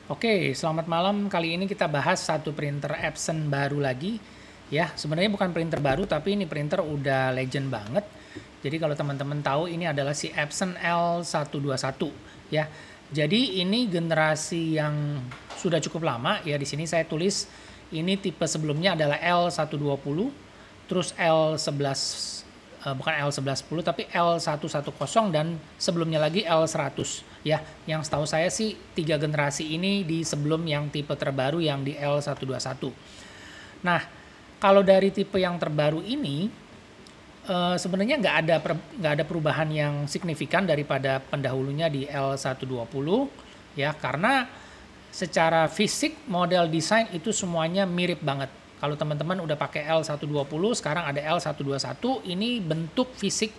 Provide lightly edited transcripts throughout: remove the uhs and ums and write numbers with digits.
Oke, selamat malam. Kali ini kita bahas satu printer Epson baru lagi. Ya, sebenarnya bukan printer baru, tapi ini printer udah legend banget. Jadi kalau teman-teman tahu, ini adalah si Epson L121. Ya, jadi ini generasi yang sudah cukup lama. Ya, di sini saya tulis ini tipe sebelumnya adalah L120, terus L11 bukan L1110 tapi L110 dan sebelumnya lagi L100 ya. Yang setahu saya sih 3 generasi ini di sebelum yang tipe terbaru yang di L121. Nah, kalau dari tipe yang terbaru ini sebenarnya nggak ada perubahan yang signifikan daripada pendahulunya di L120 ya, karena secara fisik, model desain itu semuanya mirip banget. Kalau teman-teman udah pakai L120, sekarang ada L121, ini bentuk fisik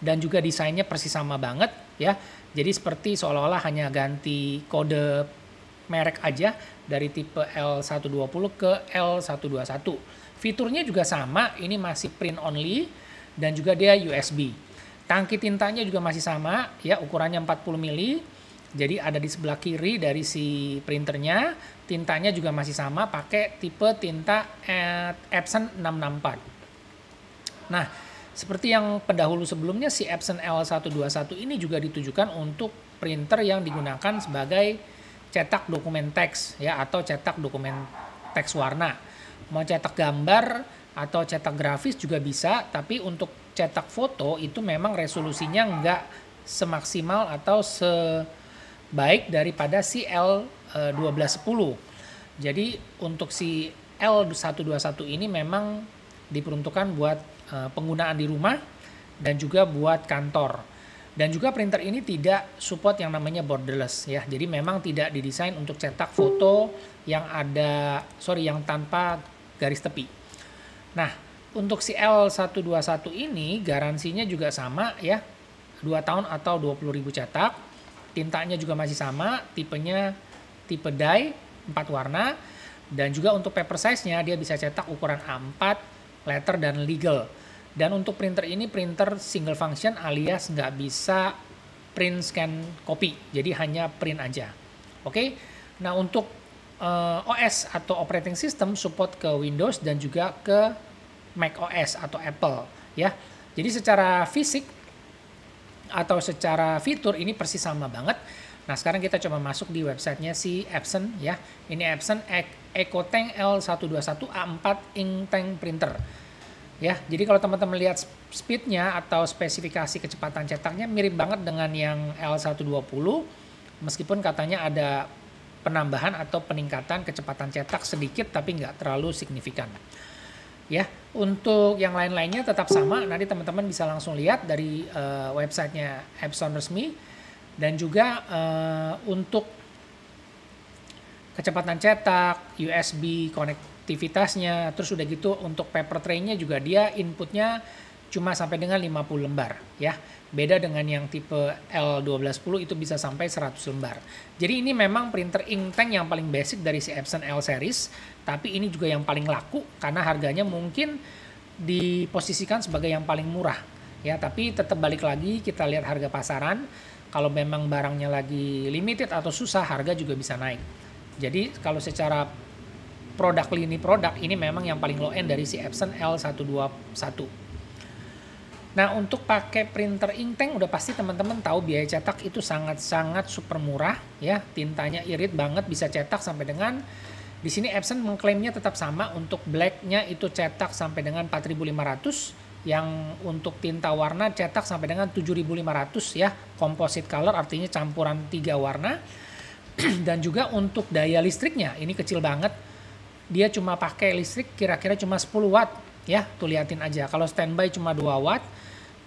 dan juga desainnya persis sama banget ya. Jadi seperti seolah-olah hanya ganti kode merek aja dari tipe L120 ke L121. Fiturnya juga sama, ini masih print only dan juga dia USB. Tangki tintanya juga masih sama ya, ukurannya 40 mili. Jadi ada di sebelah kiri dari si printernya, tintanya juga masih sama, pakai tipe tinta Epson 664. Nah, seperti yang pendahulu sebelumnya, si Epson L121 ini juga ditujukan untuk printer yang digunakan sebagai cetak dokumen teks ya, atau cetak dokumen teks warna. Mau cetak gambar atau cetak grafis juga bisa, tapi untuk cetak foto itu memang resolusinya nggak semaksimal atau baik daripada si L1210. Jadi untuk si L121 ini memang diperuntukkan buat penggunaan di rumah dan juga buat kantor. Dan juga printer ini tidak support yang namanya borderless ya. Jadi memang tidak didesain untuk cetak foto yang yang tanpa garis tepi. Nah, untuk si L121 ini garansinya juga sama ya. 2 tahun atau 20.000 cetak. Tintanya juga masih sama, tipenya tipe dye 4 warna, dan juga untuk paper size-nya dia bisa cetak ukuran A4, letter dan legal. Dan untuk printer ini printer single function alias nggak bisa print scan copy, jadi hanya print aja. Oke, nah untuk OS atau operating system support ke Windows dan juga ke Mac OS atau Apple ya. Jadi secara fisik atau secara fitur ini persis sama banget. Nah, sekarang kita coba masuk di websitenya si Epson ya. Ini Epson EcoTank L121 A4 Inktank Printer. Ya, jadi kalau teman-teman lihat speednya atau spesifikasi kecepatan cetaknya mirip banget dengan yang L120, meskipun katanya ada penambahan atau peningkatan kecepatan cetak sedikit tapi nggak terlalu signifikan. Ya, untuk yang lain-lainnya tetap sama. Nanti teman-teman bisa langsung lihat dari websitenya Epson resmi. Dan juga untuk kecepatan cetak, USB konektivitasnya, terus udah gitu untuk paper tray-nya juga dia inputnya cuma sampai dengan 50 lembar ya. Beda dengan yang tipe L1210 itu bisa sampai 100 lembar. Jadi ini memang printer inktank yang paling basic dari si Epson L series, tapi ini juga yang paling laku karena harganya mungkin diposisikan sebagai yang paling murah ya. Tapi tetap balik lagi kita lihat harga pasaran. Kalau memang barangnya lagi limited atau susah, harga juga bisa naik. Jadi kalau secara lini produk ini memang yang paling low end dari si Epson L121. Nah, untuk pakai printer inktank udah pasti teman-teman tahu biaya cetak itu sangat-sangat super murah ya. Tintanya irit banget, bisa cetak sampai dengan di sini Epson mengklaimnya tetap sama. Untuk blacknya itu cetak sampai dengan 4.500, yang untuk tinta warna cetak sampai dengan 7.500 ya. Composite color artinya campuran 3 warna. Dan juga untuk daya listriknya ini kecil banget. Dia cuma pakai listrik kira-kira cuma 10 watt ya. Tuh liatin aja. Kalau standby cuma 2 watt.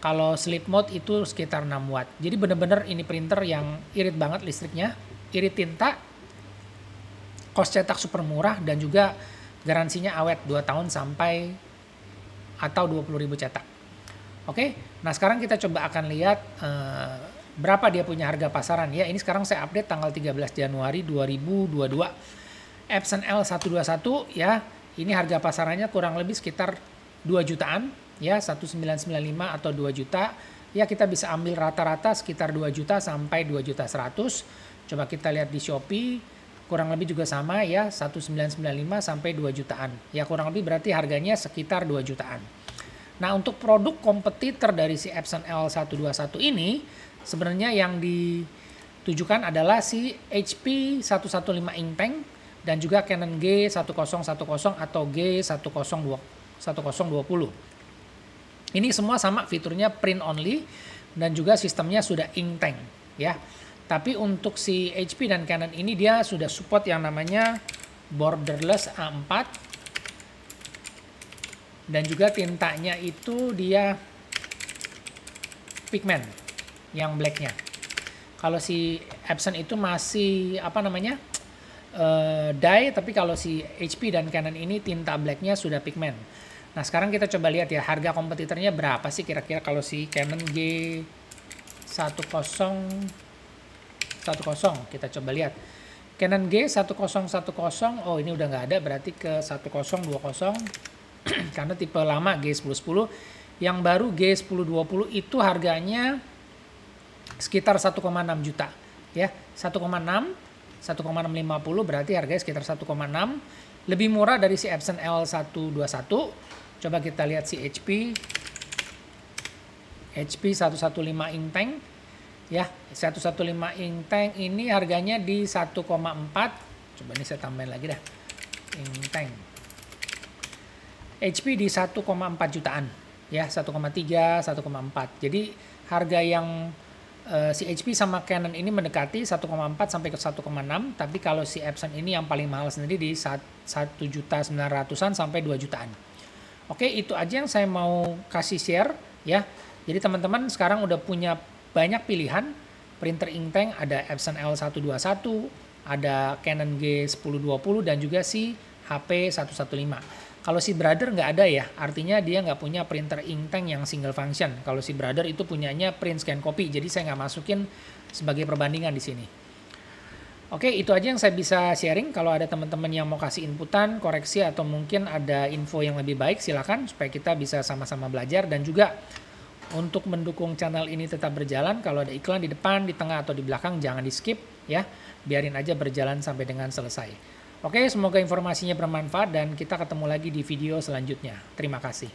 Kalau sleep mode itu sekitar 6 watt. Jadi bener-bener ini printer yang irit banget listriknya, irit tinta, cost cetak super murah, dan juga garansinya awet 2 tahun sampai atau 20.000 cetak. Oke, nah sekarang kita coba akan lihat berapa dia punya harga pasaran ya. Ini sekarang saya update tanggal 13 Januari 2022. Epson L121 ya, ini harga pasarannya kurang lebih sekitar 2 jutaan. Ya, 1995 atau 2 juta. Ya, kita bisa ambil rata-rata sekitar 2 juta sampai 2 juta 100. Coba kita lihat di Shopee, kurang lebih juga sama ya, 1995 sampai 2 jutaan. Ya kurang lebih berarti harganya sekitar 2 jutaan. Nah, untuk produk kompetitor dari si Epson L121 ini sebenarnya yang ditujukan adalah si HP 115 Inktank dan juga Canon G1010 atau G1020. Ini semua sama fiturnya print only dan juga sistemnya sudah Inktank ya. Tapi untuk si HP dan Canon ini dia sudah support yang namanya borderless A4 dan juga tintanya itu dia pigment yang blacknya. Kalau si Epson itu masih dye, tapi kalau si HP dan Canon ini tinta blacknya sudah pigment. Nah sekarang kita coba lihat ya harga kompetitornya berapa sih kira-kira kalau si Canon G1010. Kita coba lihat Canon G1010. Oh ini udah nggak ada, berarti ke 1020 karena tipe lama G1010. Yang baru G1020 itu harganya sekitar 1,6 juta ya, 1,650 berarti harganya sekitar 1,6, lebih murah dari si Epson L121. Coba kita lihat si HP 115 Inktank ya, 115 Inktank ini harganya di 1,4. Coba ini saya tambahin lagi dah, Inktank HP di 1,4 jutaan ya, 1,3, 1,4. Jadi harga yang si HP sama Canon ini mendekati 1,4 sampai ke 1,6, tapi kalau si Epson ini yang paling mahal sendiri di 1.900-an sampai 2 jutaan. Oke, itu aja yang saya mau kasih share ya. Jadi teman-teman sekarang udah punya banyak pilihan printer Inktank, ada Epson L121, ada Canon G1020 dan juga si HP 115. Kalau si Brother nggak ada ya, artinya dia nggak punya printer Inktank yang single function. Kalau si Brother itu punyanya print scan copy, jadi saya nggak masukin sebagai perbandingan di sini. Oke, itu aja yang saya bisa sharing. Kalau ada teman-teman yang mau kasih inputan, koreksi, atau mungkin ada info yang lebih baik, silakan supaya kita bisa sama-sama belajar. Dan juga untuk mendukung channel ini tetap berjalan, kalau ada iklan di depan, di tengah, atau di belakang, jangan di skip ya. Biarin aja berjalan sampai dengan selesai. Oke, semoga informasinya bermanfaat dan kita ketemu lagi di video selanjutnya. Terima kasih.